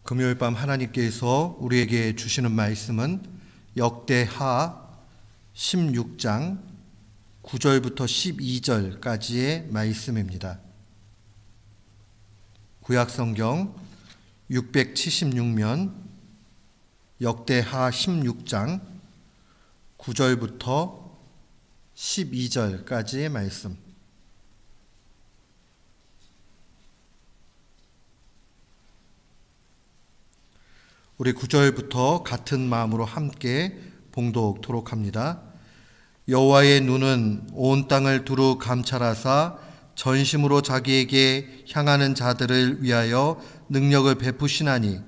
금요일 밤 하나님께서 우리에게 주시는 말씀은 역대하 16장 9절부터 12절까지의 말씀입니다. 구약성경 676면 역대하 16장 9절부터 12절까지의 말씀. 우리 9절부터 같은 마음으로 함께 봉독토록 합니다. 여호와의 눈은 온 땅을 두루 감찰하사 전심으로 자기에게 향하는 자들을 위하여 능력을 베푸시나니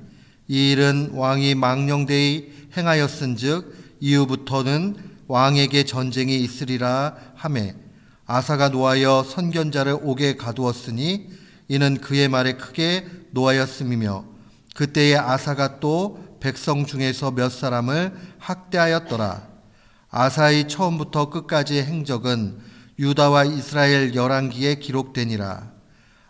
이 일은 왕이 망령되이 행하였은즉 이후부터는 왕에게 전쟁이 있으리라 하매 아사가 노하여 선견자를 옥에 가두었으니 이는 그의 말에 크게 노하였음이며 그때에 아사가 또 백성 중에서 몇 사람을 학대하였더라. 아사의 처음부터 끝까지의 행적은 유다와 이스라엘 열왕기에 기록되니라.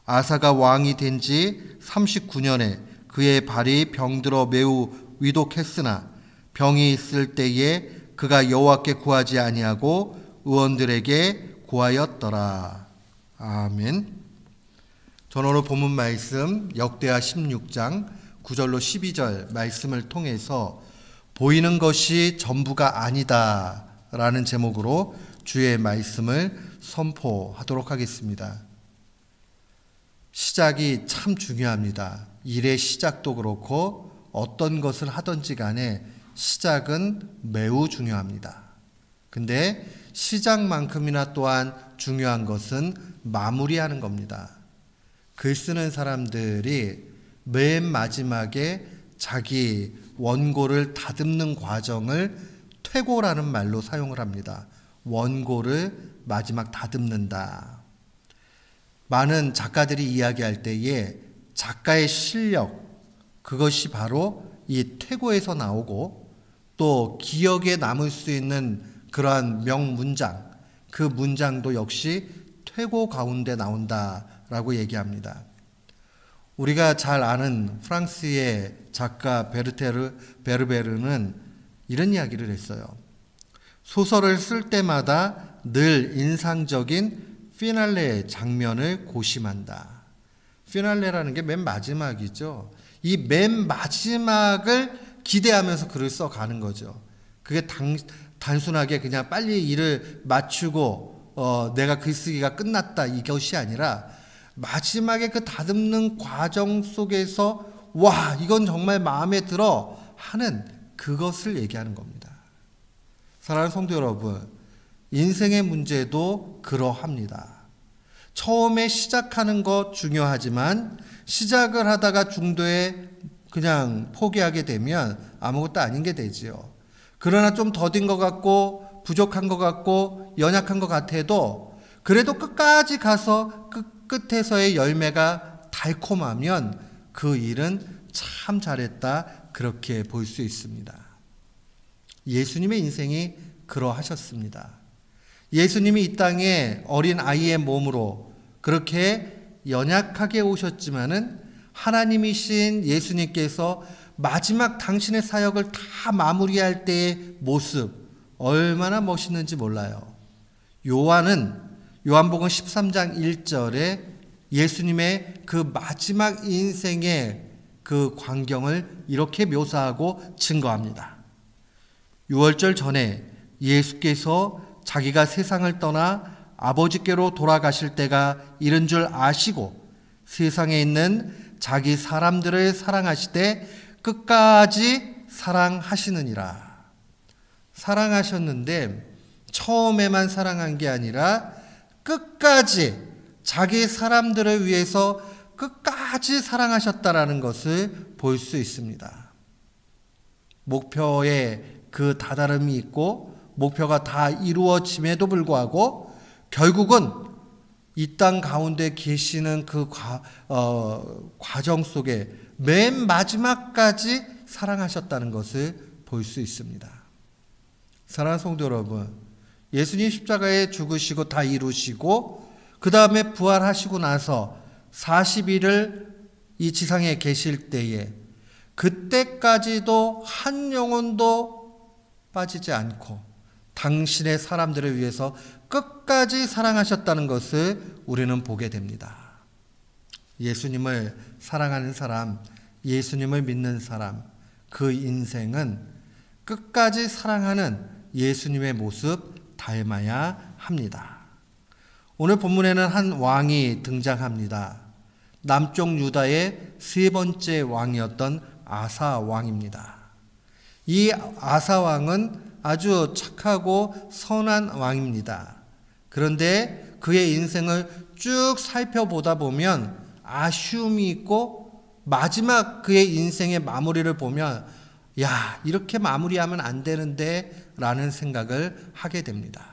아사가 왕이 된 지 39년에 그의 발이 병들어 매우 위독했으나 병이 있을 때에 그가 여호와께 구하지 아니하고 의원들에게 구하였더라. 아멘. 저는 오늘 본문 말씀 역대하 16장 9절로 12절 말씀을 통해서 보이는 것이 전부가 아니다 라는 제목으로 주의 말씀을 선포하도록 하겠습니다. 시작이 참 중요합니다. 일의 시작도 그렇고 어떤 것을 하든지 간에 시작은 매우 중요합니다. 근데 시작만큼이나 또한 중요한 것은 마무리하는 겁니다. 글 쓰는 사람들이 맨 마지막에 자기 원고를 다듬는 과정을 퇴고라는 말로 사용을 합니다. 원고를 마지막 다듬는다. 많은 작가들이 이야기할 때에 작가의 실력, 그것이 바로 이 퇴고에서 나오고 또 기억에 남을 수 있는 그러한 명문장, 그 문장도 역시 퇴고 가운데 나온다라고 얘기합니다. 우리가 잘 아는 프랑스의 작가 베르베르는 이런 이야기를 했어요. 소설을 쓸 때마다 늘 인상적인 피날레 장면을 고심한다. 피날레라는 게 맨 마지막이죠. 이 맨 마지막을 기대하면서 글을 써가는 거죠. 그게 단순하게 그냥 빨리 일을 마치고 내가 글쓰기가 끝났다 이것이 아니라 마지막에 그 다듬는 과정 속에서 와 이건 정말 마음에 들어 하는 그것을 얘기하는 겁니다. 사랑하는 성도 여러분, 인생의 문제도 그러합니다. 처음에 시작하는 것 중요하지만 시작을 하다가 중도에 그냥 포기하게 되면 아무것도 아닌 게 되지요. 그러나 좀 더딘 것 같고 부족한 것 같고 연약한 것 같아도 그래도 끝까지 가서 끝에서의 열매가 달콤하면 그 일은 참 잘했다 그렇게 볼 수 있습니다. 예수님의 인생이 그러하셨습니다. 예수님이 이 땅에 어린 아이의 몸으로 그렇게 연약하게 오셨지만은 하나님이신 예수님께서 마지막 당신의 사역을 다 마무리할 때의 모습 얼마나 멋있는지 몰라요. 요한복음 13장 1절에 예수님의 그 마지막 인생의 그 광경을 이렇게 묘사하고 증거합니다. 6월절 전에 예수께서 자기가 세상을 떠나 아버지께로 돌아가실 때가 이른 줄 아시고 세상에 있는 자기 사람들을 사랑하시되 끝까지 사랑하시느니라. 사랑하셨는데 처음에만 사랑한 게 아니라 끝까지 자기 사람들을 위해서 끝까지 사랑하셨다라는 것을 볼 수 있습니다. 목표에 그 다다름이 있고 목표가 다 이루어짐에도 불구하고 결국은 이 땅 가운데 계시는 그 과정 속에 맨 마지막까지 사랑하셨다는 것을 볼 수 있습니다. 사랑하는 성도 여러분, 예수님 십자가에 죽으시고 다 이루시고 그 다음에 부활하시고 나서 40일을 이 지상에 계실 때에 그때까지도 한 영혼도 빠지지 않고 당신의 사람들을 위해서 끝까지 사랑하셨다는 것을 우리는 보게 됩니다. 예수님을 사랑하는 사람, 예수님을 믿는 사람, 그 인생은 끝까지 사랑하는 예수님의 모습 닮아야 합니다. 오늘 본문에는 한 왕이 등장합니다. 남쪽 유다의 세 번째 왕이었던 아사 왕입니다. 이 아사 왕은 아주 착하고 선한 왕입니다. 그런데 그의 인생을 쭉 살펴보다 보면 아쉬움이 있고 마지막 그의 인생의 마무리를 보면 야, 이렇게 마무리하면 안 되는데 라는 생각을 하게 됩니다.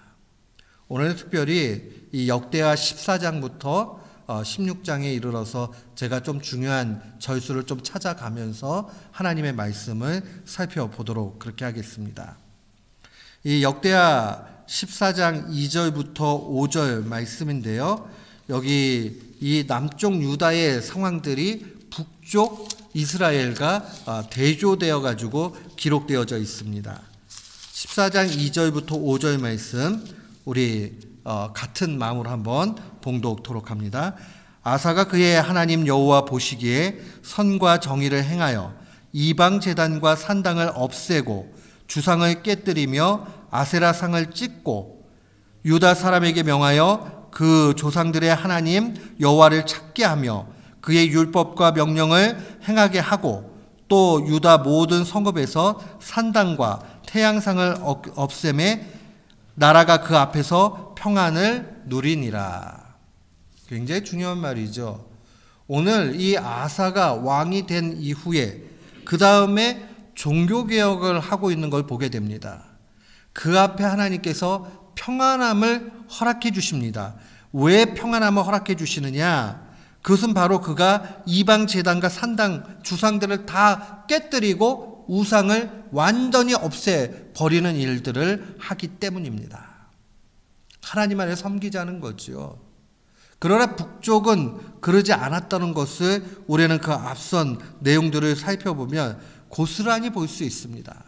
오늘 특별히 이 역대하 14장부터 16장에 이르러서 제가 좀 중요한 절수를 좀 찾아가면서 하나님의 말씀을 살펴보도록 그렇게 하겠습니다. 이 역대하 14장 2절부터 5절 말씀인데요. 여기 이 남쪽 유다의 상황들이 북쪽 이스라엘과 대조되어 가지고 기록되어져 있습니다. 14장 2절부터 5절 말씀 우리 같은 마음으로 한번 봉독토록 합니다. 아사가 그의 하나님 여호와 보시기에 선과 정의를 행하여 이방 제단과 산당을 없애고 주상을 깨뜨리며 아세라상을 찢고 유다 사람에게 명하여 그 조상들의 하나님 여호와를 찾게 하며 그의 율법과 명령을 행하게 하고 또 유다 모든 성읍에서 산당과 태양상을 없애매 나라가 그 앞에서 평안을 누리니라. 굉장히 중요한 말이죠. 오늘 이 아사가 왕이 된 이후에 그 다음에 종교개혁을 하고 있는 걸 보게 됩니다. 그 앞에 하나님께서 평안함을 허락해 주십니다. 왜 평안함을 허락해 주시느냐? 그것은 바로 그가 이방 제단과 산당 주상들을 다 깨뜨리고 우상을 완전히 없애버리는 일들을 하기 때문입니다. 하나님 안에 섬기자는 거죠. 그러나 북쪽은 그러지 않았다는 것을 우리는 그 앞선 내용들을 살펴보면 고스란히 볼 수 있습니다.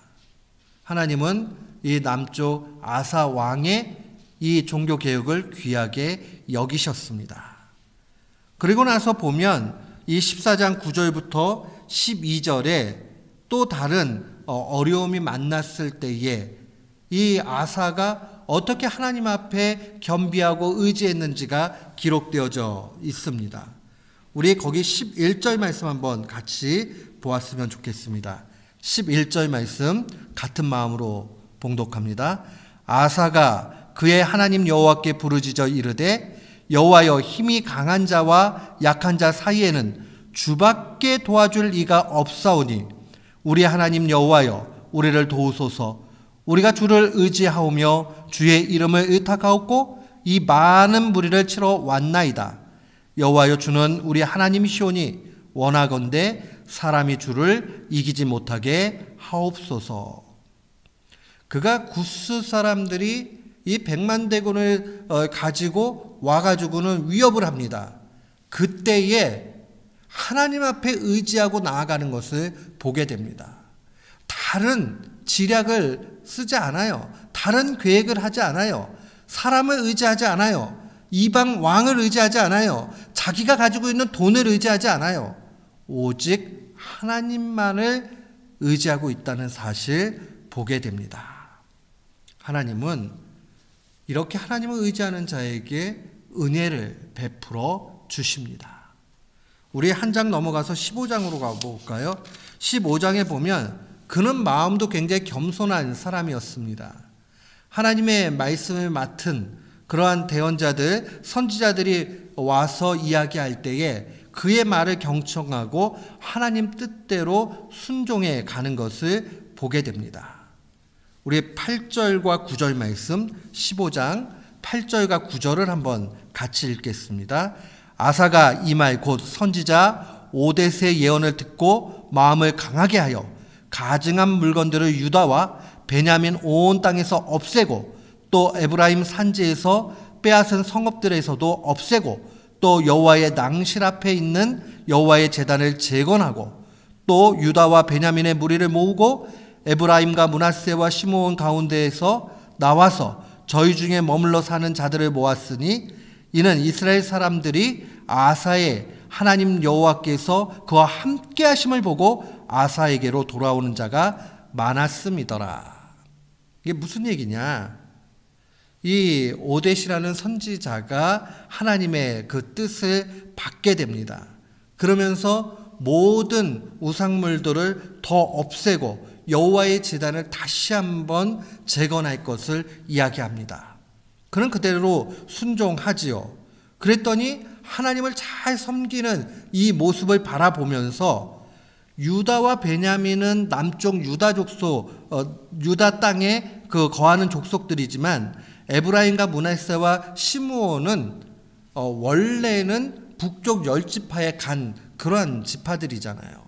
하나님은 이 남쪽 아사 왕의 이 종교개혁을 귀하게 여기셨습니다. 그리고 나서 보면 이 14장 9절부터 12절에 또 다른 어려움이 만났을 때에 이 아사가 어떻게 하나님 앞에 겸비하고 의지했는지가 기록되어져 있습니다. 우리 거기 11절 말씀 한번 같이 보았으면 좋겠습니다. 11절 말씀 같은 마음으로 봉독합니다. 아사가 그의 하나님 여호와께 부르짖어 이르되 여호와여 힘이 강한 자와 약한 자 사이에는 주밖에 도와줄 이가 없사오니 우리 하나님 여호와여 우리를 도우소서. 우리가 주를 의지하오며 주의 이름을 의탁하옵고 이 많은 무리를 치러 왔나이다. 여호와여 주는 우리 하나님이시오니 원하건대 사람이 주를 이기지 못하게 하옵소서. 그가 구스 사람들이 이 100만 대군을 가지고 와가지고는 위협을 합니다. 그때에 하나님 앞에 의지하고 나아가는 것을 보게 됩니다. 다른 지략을 쓰지 않아요. 다른 계획을 하지 않아요. 사람을 의지하지 않아요. 이방 왕을 의지하지 않아요. 자기가 가지고 있는 돈을 의지하지 않아요. 오직 하나님만을 의지하고 있다는 사실 보게 됩니다. 하나님은 이렇게 하나님을 의지하는 자에게 은혜를 베풀어 주십니다. 우리 한 장 넘어가서 15장으로 가볼까요? 15장에 보면 그는 마음도 굉장히 겸손한 사람이었습니다. 하나님의 말씀을 맡은 그러한 대언자들, 선지자들이 와서 이야기할 때에 그의 말을 경청하고 하나님 뜻대로 순종해 가는 것을 보게 됩니다. 우리 8절과 9절 말씀 15장 8절과 9절을 한번 같이 읽겠습니다. 아사가 이 말 곧 선지자 오뎃의 예언을 듣고 마음을 강하게 하여 가증한 물건들을 유다와 베냐민 온 땅에서 없애고 또 에브라임 산지에서 빼앗은 성읍들에서도 없애고 또 여호와의 낭실 앞에 있는 여호와의 제단을 재건하고 또 유다와 베냐민의 무리를 모으고 에브라임과 므낫세와 시므온 가운데에서 나와서 저희 중에 머물러 사는 자들을 모았으니 이는 이스라엘 사람들이 아사의 하나님 여호와께서 그와 함께 하심을 보고 아사에게로 돌아오는 자가 많았음이더라. 이게 무슨 얘기냐? 이 오뎃이라는 선지자가 하나님의 그 뜻을 받게 됩니다. 그러면서 모든 우상물들을 더 없애고 여호와의 제단을 다시 한번 재건할 것을 이야기합니다. 그는 그대로 순종하지요. 그랬더니 하나님을 잘 섬기는 이 모습을 바라보면서 유다와 베냐민은 남쪽 유다 족속, 유다 땅에 그 거하는 족속들이지만 에브라임과 므낫세와 시므온은 원래는 북쪽 10지파에 간 그러한 지파들이잖아요.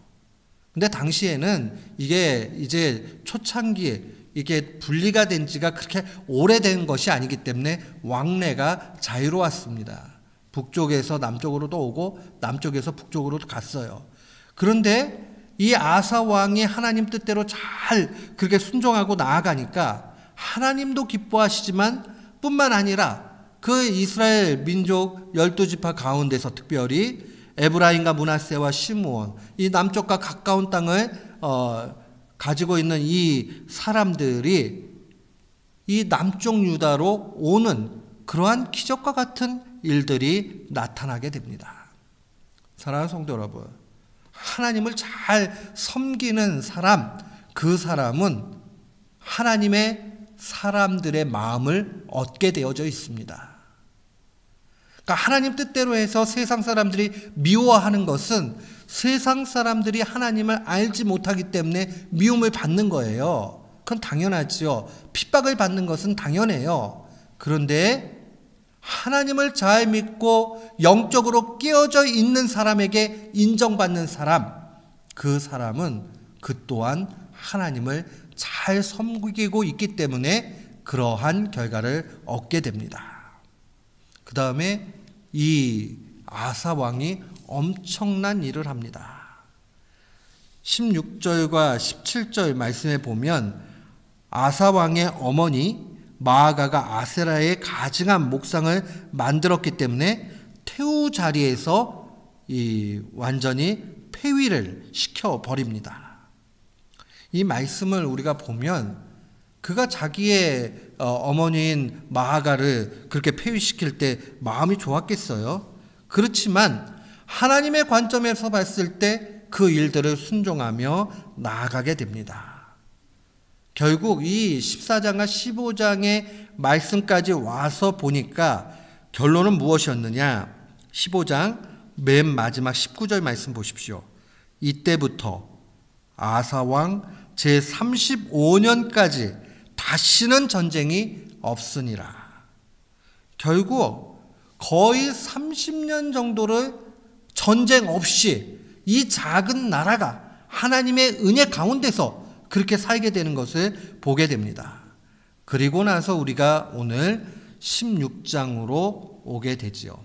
근데 당시에는 이게 이제 초창기에 이게 분리가 된 지가 그렇게 오래된 것이 아니기 때문에 왕래가 자유로웠습니다. 북쪽에서 남쪽으로도 오고 남쪽에서 북쪽으로도 갔어요. 그런데 이 아사 왕이 하나님 뜻대로 잘 그렇게 순종하고 나아가니까 하나님도 기뻐하시지만 뿐만 아니라 그 이스라엘 민족 12지파 가운데서 특별히 에브라임과 므낫세와 시므온 이 남쪽과 가까운 땅을 가지고 있는 이 사람들이 이 남쪽 유다로 오는 그러한 기적과 같은 일들이 나타나게 됩니다. 사랑하는 성도 여러분, 하나님을 잘 섬기는 사람, 그 사람은 하나님의 사람들의 마음을 얻게 되어져 있습니다. 그러니까 하나님 뜻대로 해서 세상 사람들이 미워하는 것은 세상 사람들이 하나님을 알지 못하기 때문에 미움을 받는 거예요. 그건 당연하지요. 핍박을 받는 것은 당연해요. 그런데 하나님을 잘 믿고 영적으로 깨어져 있는 사람에게 인정받는 사람, 그 사람은 그 또한 하나님을 잘 섬기고 있기 때문에 그러한 결과를 얻게 됩니다. 그 다음에 이 아사 왕이 엄청난 일을 합니다. 16절과 17절 말씀에 보면 아사 왕의 어머니 마아가가 아세라의 가증한 목상을 만들었기 때문에 태우 자리에서 완전히 폐위를 시켜버립니다. 이 말씀을 우리가 보면 그가 자기의 어머니인 마아가를 그렇게 폐위시킬 때 마음이 좋았겠어요? 그렇지만 하나님의 관점에서 봤을 때 그 일들을 순종하며 나아가게 됩니다. 결국 이 14장과 15장의 말씀까지 와서 보니까 결론은 무엇이었느냐? 15장 맨 마지막 19절 말씀 보십시오. 이때부터 아사왕 제35년까지 다시는 전쟁이 없으니라. 결국 거의 30년 정도를 전쟁 없이 이 작은 나라가 하나님의 은혜 가운데서 그렇게 살게 되는 것을 보게 됩니다. 그리고 나서 우리가 오늘 16장으로 오게 되지요.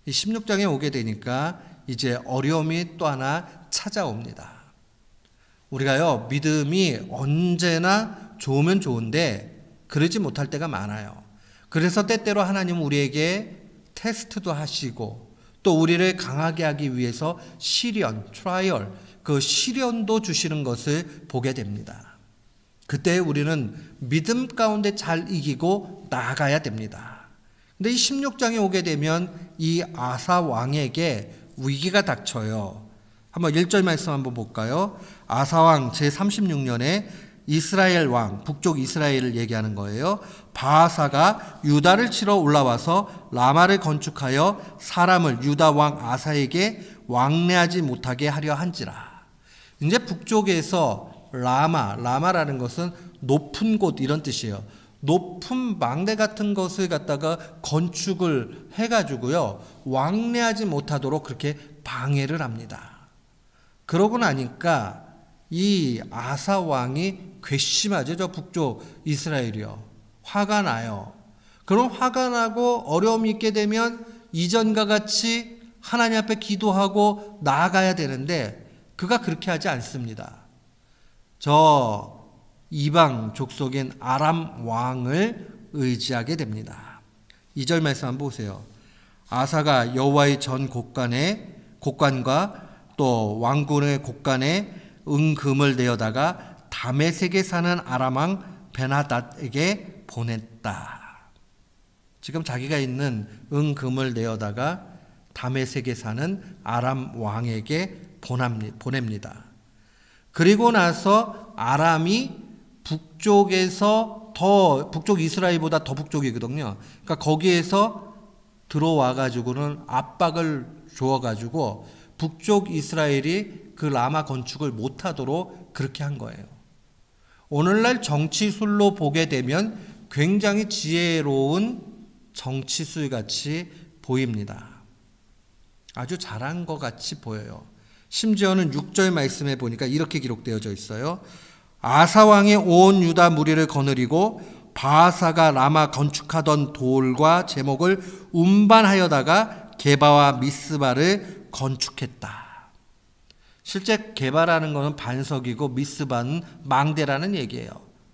이 16장에 오게 되니까 이제 어려움이 또 하나 찾아옵니다. 우리가요, 믿음이 언제나 좋으면 좋은데 그러지 못할 때가 많아요. 그래서 때때로 하나님은 우리에게 테스트도 하시고 또 우리를 강하게 하기 위해서 시련, 트라이얼, 그 시련도 주시는 것을 보게 됩니다. 그때 우리는 믿음 가운데 잘 이기고 나아가야 됩니다. 근데 이 16장에 오게 되면 이 아사 왕에게 위기가 닥쳐요. 한번 1절 말씀 한번 볼까요? 아사 왕 제36년에 이스라엘 왕, 북쪽 이스라엘을 얘기하는 거예요. 바하사가 유다를 치러 올라와서 라마를 건축하여 사람을 유다 왕 아사에게 왕래하지 못하게 하려 한지라. 이제 북쪽에서 라마라는 것은 높은 곳 이런 뜻이에요. 높은 망대 같은 것을 갖다가 건축을 해가지고요, 왕래하지 못하도록 그렇게 방해를 합니다. 그러고 나니까 이 아사 왕이 괘씸하죠. 저 북쪽 이스라엘이요. 화가 나요. 그럼 화가 나고 어려움이 있게 되면 이전과 같이 하나님 앞에 기도하고 나아가야 되는데 그가 그렇게 하지 않습니다. 저 이방 족속인 아람 왕을 의지하게 됩니다. 2절 말씀 한번 보세요. 아사가 여호와의 전 곡관과 또 왕궁의 곡간에 은금을 내어다가 다메섹에 사는 아람 왕 베나닷에게 보냈다. 지금 자기가 있는 은금을 내어다가 다메섹에 사는 아람 왕에게 보냅니다. 그리고 나서 아람이 북쪽 이스라엘보다 더 북쪽이거든요. 그러니까 거기에서 들어와 가지고는 압박을 주어 가지고 북쪽 이스라엘이 그 라마 건축을 못하도록 그렇게 한 거예요. 오늘날 정치술로 보게 되면 굉장히 지혜로운 정치술 같이 보입니다. 아주 잘한 것 같이 보여요. 심지어는 6절 말씀에 보니까 이렇게 기록되어져 있어요. 아사 왕이 온 유다 무리를 거느리고 바하사가 라마 건축하던 돌과 제목을 운반하여다가 게바와 미스바를 건축했다. 실제 게바라는 것은 반석이고 미스바는 망대라는 얘기예요.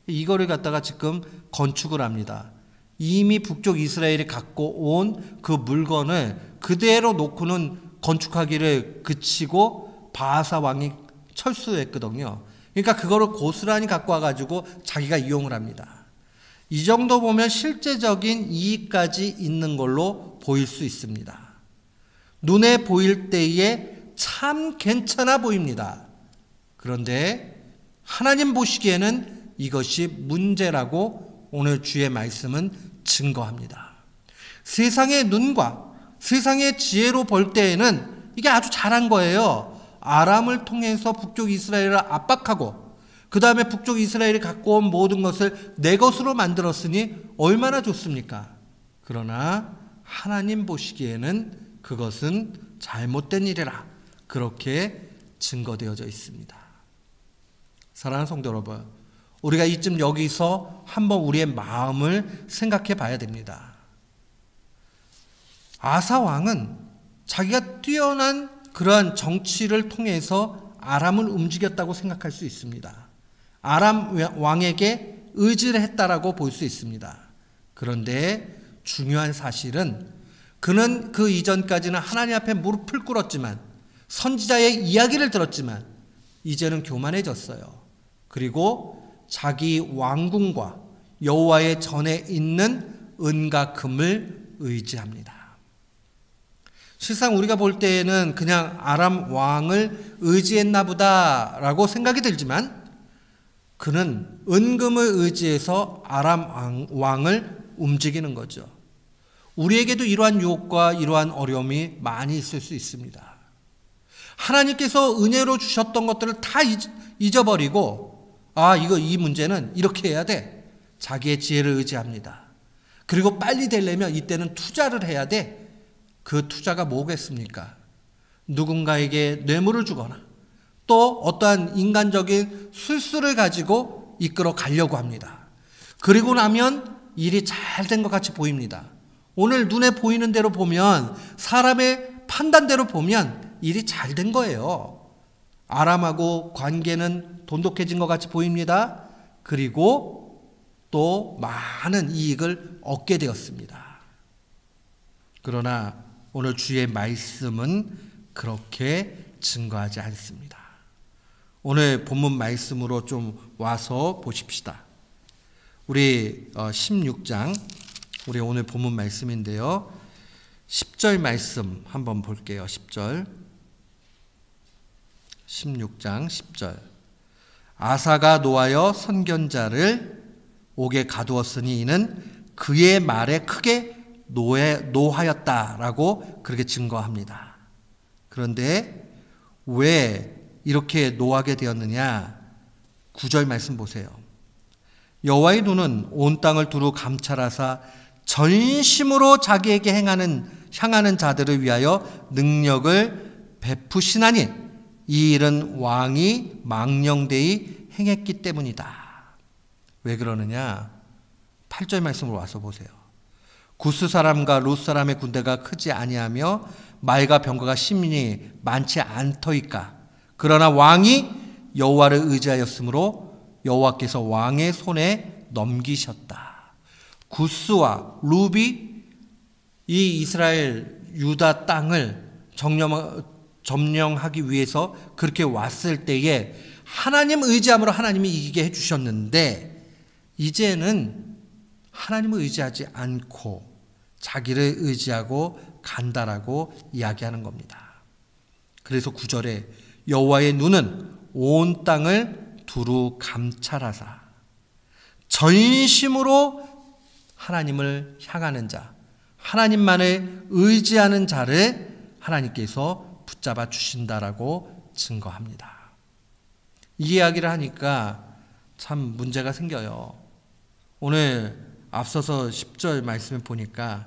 이거를 갖다가 지금 건축을 합니다. 이미 북쪽 이스라엘이 갖고 온 그 물건을 그대로 놓고는 건축하기를 그치고 바하사 왕이 철수했거든요. 그러니까 그거를 고스란히 갖고 와가지고 자기가 이용을 합니다. 이 정도 보면 실제적인 이익까지 있는 걸로 보일 수 있습니다. 눈에 보일 때에 참 괜찮아 보입니다. 그런데 하나님 보시기에는 이것이 문제라고 오늘 주의 말씀은 증거합니다. 세상의 눈과 세상의 지혜로 볼 때에는 이게 아주 잘한 거예요. 아람을 통해서 북쪽 이스라엘을 압박하고 그 다음에 북쪽 이스라엘이 갖고 온 모든 것을 내 것으로 만들었으니 얼마나 좋습니까? 그러나 하나님 보시기에는 그것은 잘못된 일이라 그렇게 증거되어져 있습니다. 사랑하는 성도 여러분, 우리가 이쯤 여기서 한번 우리의 마음을 생각해 봐야 됩니다. 아사 왕은 자기가 뛰어난 그러한 정치를 통해서 아람을 움직였다고 생각할 수 있습니다. 아람 왕에게 의지를 했다라고 볼 수 있습니다. 그런데 중요한 사실은 그는 그 이전까지는 하나님 앞에 무릎을 꿇었지만 선지자의 이야기를 들었지만 이제는 교만해졌어요. 그리고 자기 왕궁과 여호와의 전에 있는 은과 금을 의지합니다. 실상 우리가 볼 때에는 그냥 아람 왕을 의지했나 보다라고 생각이 들지만 그는 은금을 의지해서 아람 왕을 움직이는 거죠. 우리에게도 이러한 유혹과 이러한 어려움이 많이 있을 수 있습니다. 하나님께서 은혜로 주셨던 것들을 다 잊어버리고 이 문제는 이렇게 해야 돼. 자기의 지혜를 의지합니다. 그리고 빨리 되려면 이때는 투자를 해야 돼. 그 투자가 뭐겠습니까? 누군가에게 뇌물을 주거나 또 어떠한 인간적인 술수를 가지고 이끌어 가려고 합니다. 그리고 나면 일이 잘 된 것 같이 보입니다. 오늘 눈에 보이는 대로 보면 사람의 판단대로 보면 일이 잘 된 거예요. 아람하고 관계는 돈독해진 것 같이 보입니다. 그리고 또 많은 이익을 얻게 되었습니다. 그러나 오늘 주의 말씀은 그렇게 증거하지 않습니다. 오늘 본문 말씀으로 좀 와서 보십시다. 우리 16장, 우리 오늘 본문 말씀인데요. 10절 말씀 한번 볼게요. 10절. 16장 10절. 아사가 노하여 선견자를 옥에 가두었으니 이는 그의 말에 크게 노하였다라고 그렇게 증거합니다. 그런데 왜 이렇게 노하게 되었느냐? 9절 말씀 보세요. 여호와의 눈은 온 땅을 두루 감찰하사 전심으로 자기에게 향하는 자들을 위하여 능력을 베푸시나니 이 일은 왕이 망령되이 행했기 때문이다. 왜 그러느냐? 8절 말씀으로 와서 보세요. 구스 사람과 룻 사람의 군대가 크지 아니하며 말과 병거가 심히 많지 않더이까. 그러나 왕이 여호와를 의지하였으므로 여호와께서 왕의 손에 넘기셨다. 구스와 룹이 이 이스라엘 유다 땅을 점령하기 위해서 그렇게 왔을 때에 하나님 의지함으로 하나님이 이기게 해주셨는데, 이제는 하나님을 의지하지 않고 자기를 의지하고 간다라고 이야기하는 겁니다. 그래서 9절에 여호와의 눈은 온 땅을 두루 감찰하사 전심으로 하나님을 향하는 자, 하나님만을 의지하는 자를 하나님께서 붙잡아 주신다라고 증거합니다. 이 이야기를 하니까 참 문제가 생겨요. 오늘 앞서서 10절 말씀을 보니까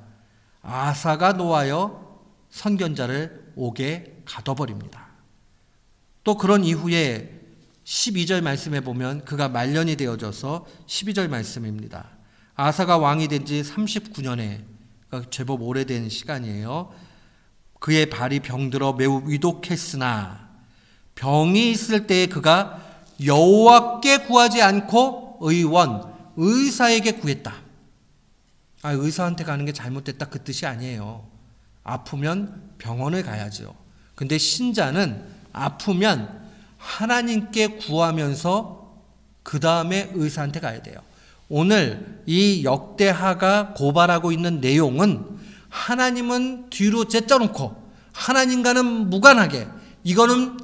아사가 노하여 선견자를 옥에 가둬버립니다. 또 그런 이후에 12절 말씀에 보면 그가 말년이 되어져서 12절 말씀입니다. 아사가 왕이 된 지 39년에, 그러니까 제법 오래된 시간이에요. 그의 발이 병들어 매우 위독했으나 병이 있을 때에 그가 여호와께 구하지 않고 의사에게 구했다. 의사한테 가는 게 잘못됐다 그 뜻이 아니에요. 아프면 병원을 가야죠. 근데 신자는 아프면 하나님께 구하면서 그 다음에 의사한테 가야 돼요. 오늘 이 역대하가 고발하고 있는 내용은 하나님은 뒤로 제쳐놓고 하나님과는 무관하게 이거는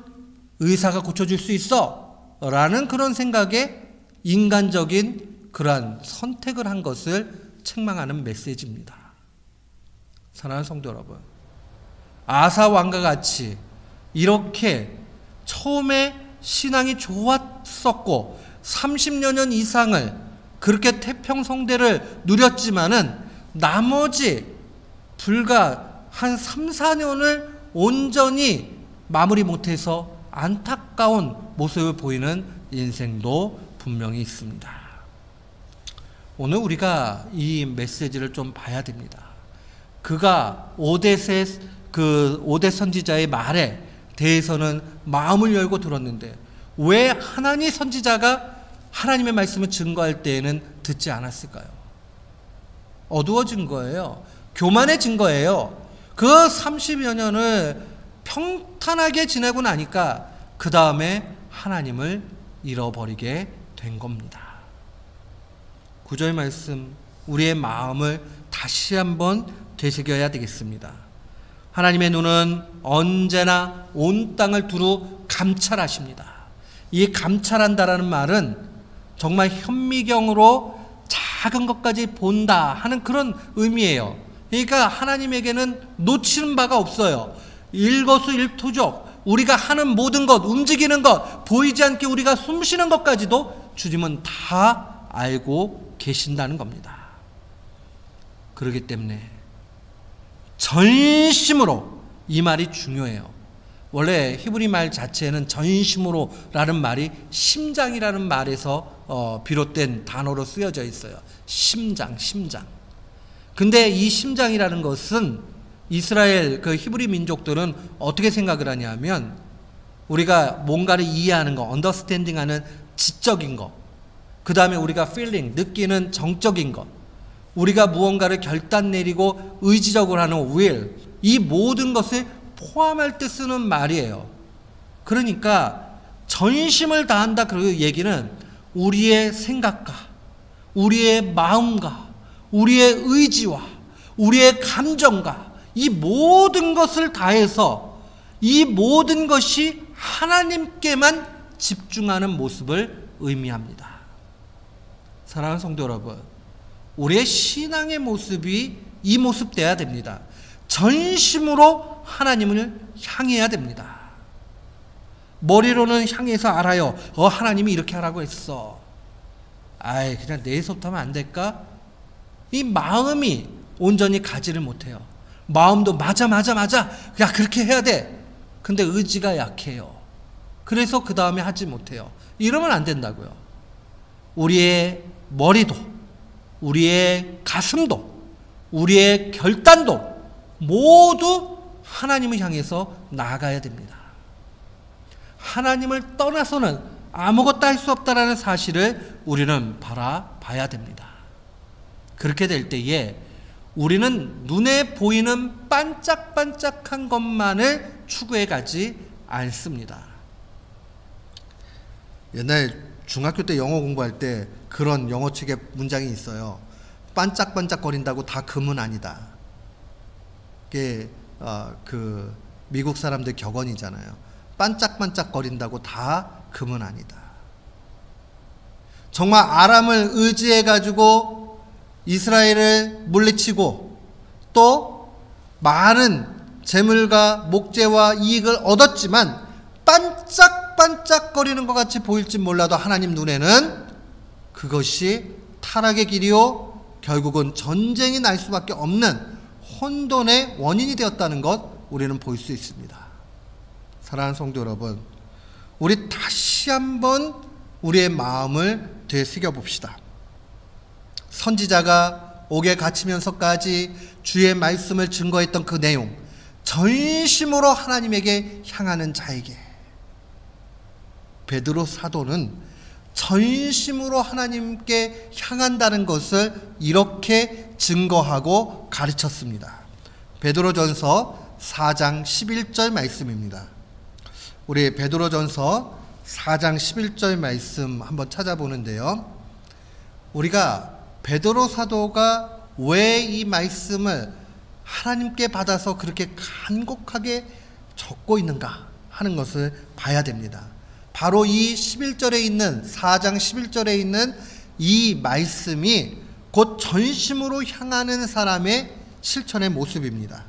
의사가 고쳐줄 수 있어 라는 그런 생각에 인간적인 그러한 선택을 한 것을 책망하는 메시지입니다. 사랑하는 성도 여러분, 아사 왕과 같이 이렇게 처음에 신앙이 좋았었고 30여 년 이상을 그렇게 태평성대를 누렸지만은 나머지 불과 한 3, 4년을 온전히 마무리 못해서 안타까운 모습을 보이는 인생도 분명히 있습니다. 오늘 우리가 이 메시지를 좀 봐야 됩니다. 그가 오뎃 선지자의 말에 대해서는 마음을 열고 들었는데 왜 하나님 선지자가 하나님의 말씀을 증거할 때에는 듣지 않았을까요? 어두워진 거예요. 교만해진 거예요. 그 30여 년을 평탄하게 지내고 나니까 그 다음에 하나님을 잃어버리게 된 겁니다. 9절 말씀, 우리의 마음을 다시 한번 되새겨야 되겠습니다. 하나님의 눈은 언제나 온 땅을 두루 감찰하십니다. 이 감찰한다라는 말은 정말 현미경으로 작은 것까지 본다 하는 그런 의미예요. 그러니까 하나님에게는 놓치는 바가 없어요. 일거수일투족, 우리가 하는 모든 것, 움직이는 것, 보이지 않게 우리가 숨쉬는 것까지도 주님은 다 알고 계신다는 겁니다. 그렇기 때문에 전심으로, 이 말이 중요해요. 원래 히브리 말 자체에는 전심으로라는 말이 심장이라는 말에서 비롯된 단어로 쓰여져 있어요. 심장. 근데 이 심장이라는 것은 이스라엘 그 히브리 민족들은 어떻게 생각을 하냐면, 우리가 뭔가를 이해하는 거, 언더스탠딩 하는 지적인 거, 그 다음에 우리가 feeling, 느끼는 정적인 것, 우리가 무언가를 결단 내리고 의지적으로 하는 will, 이 모든 것을 포함할 때 쓰는 말이에요. 그러니까 전심을 다한다 그 얘기는 우리의 생각과 우리의 마음과 우리의 의지와 우리의 감정과 이 모든 것을 다해서 이 모든 것이 하나님께만 집중하는 모습을 의미합니다. 사랑하는 성도 여러분, 우리의 신앙의 모습이 이 모습 돼야 됩니다. 전심으로 하나님을 향해야 됩니다. 머리로는 향해서 알아요. 하나님이 이렇게 하라고 했어. 그냥 내일부터 하면 안 될까? 이 마음이 온전히 가지를 못해요. 마음도 맞아. 야, 그렇게 해야 돼. 근데 의지가 약해요. 그래서 그 다음에 하지 못해요. 이러면 안 된다고요. 우리의 머리도, 우리의 가슴도, 우리의 결단도 모두 하나님을 향해서 나아가야 됩니다. 하나님을 떠나서는 아무것도 할 수 없다라는 사실을 우리는 바라봐야 됩니다. 그렇게 될 때에 우리는 눈에 보이는 반짝반짝한 것만을 추구해 가지 않습니다. 옛날 중학교 때 영어 공부할 때 그런 영어책에 문장이 있어요. 반짝반짝거린다고 다 금은 아니다. 그게 그 미국 사람들 격언이잖아요. 반짝반짝거린다고 다 금은 아니다. 정말 아람을 의지해 가지고 이스라엘을 물리치고 또 많은 재물과 목재와 이익을 얻었지만 반짝반짝거리는 것 같이 보일지 몰라도 하나님 눈에는 그것이 타락의 길이요 결국은 전쟁이 날 수밖에 없는 혼돈의 원인이 되었다는 것 우리는 볼 수 있습니다. 사랑하는 성도 여러분, 우리 다시 한번 우리의 마음을 되새겨 봅시다. 선지자가 옥에 갇히면서까지 주의 말씀을 증거했던 그 내용, 전심으로 하나님에게 향하는 자에게 베드로 사도는 전심으로 하나님께 향한다는 것을 이렇게 증거하고 가르쳤습니다. 베드로전서 4장 11절 말씀입니다. 우리 베드로전서 4장 11절 말씀 한번 찾아보는데요. 우리가 베드로 사도가 왜 이 말씀을 하나님께 받아서 그렇게 간곡하게 적고 있는가 하는 것을 봐야 됩니다. 바로 이 11절에 있는 4장 11절에 있는 이 말씀이 곧 전심으로 향하는 사람의 실천의 모습입니다.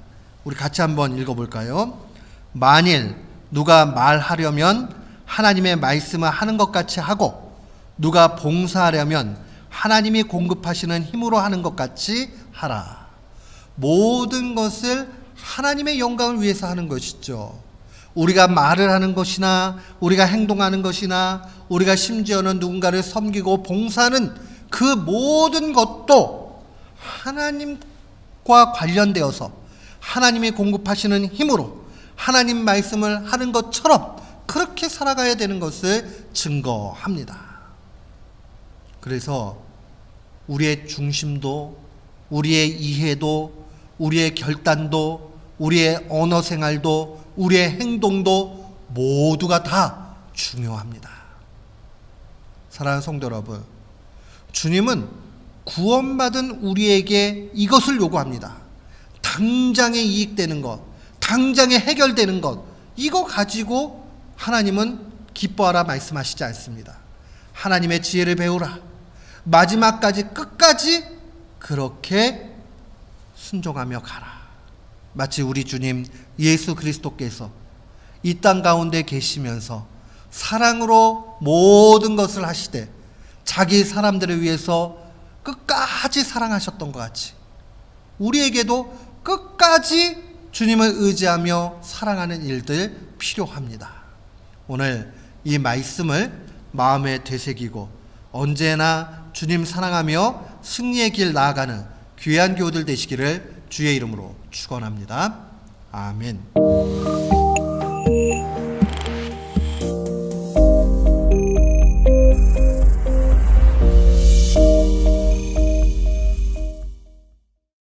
우리 같이 한번 읽어볼까요? 만일 누가 말하려면 하나님의 말씀을 하는 것 같이 하고 누가 봉사하려면 하나님이 공급하시는 힘으로 하는 것 같이 하라. 모든 것을 하나님의 영광을 위해서 하는 것이죠. 우리가 말을 하는 것이나 우리가 행동하는 것이나 우리가 심지어는 누군가를 섬기고 봉사하는 그 모든 것도 하나님과 관련되어서 하나님이 공급하시는 힘으로 하나님 말씀을 하는 것처럼 그렇게 살아가야 되는 것을 증거합니다. 그래서 우리의 중심도, 우리의 이해도, 우리의 결단도, 우리의 언어 생활도, 우리의 행동도 모두가 다 중요합니다. 사랑하는 성도 여러분, 주님은 구원받은 우리에게 이것을 요구합니다. 당장에 이익되는 것, 당장에 해결되는 것, 이거 가지고 하나님은 기뻐하라 말씀하시지 않습니다. 하나님의 지혜를 배우라. 마지막까지 끝까지 그렇게 순종하며 가라. 마치 우리 주님 예수 그리스도께서 이 땅 가운데 계시면서 사랑으로 모든 것을 하시되 자기 사람들을 위해서 끝까지 사랑하셨던 것 같이 우리에게도 끝까지 주님을 의지하며 사랑하는 일들 필요합니다. 오늘 이 말씀을 마음에 되새기고 언제나 주님 사랑하며 승리의 길 나아가는 귀한 교우들 되시기를 주의 이름으로 축원합니다. 아멘.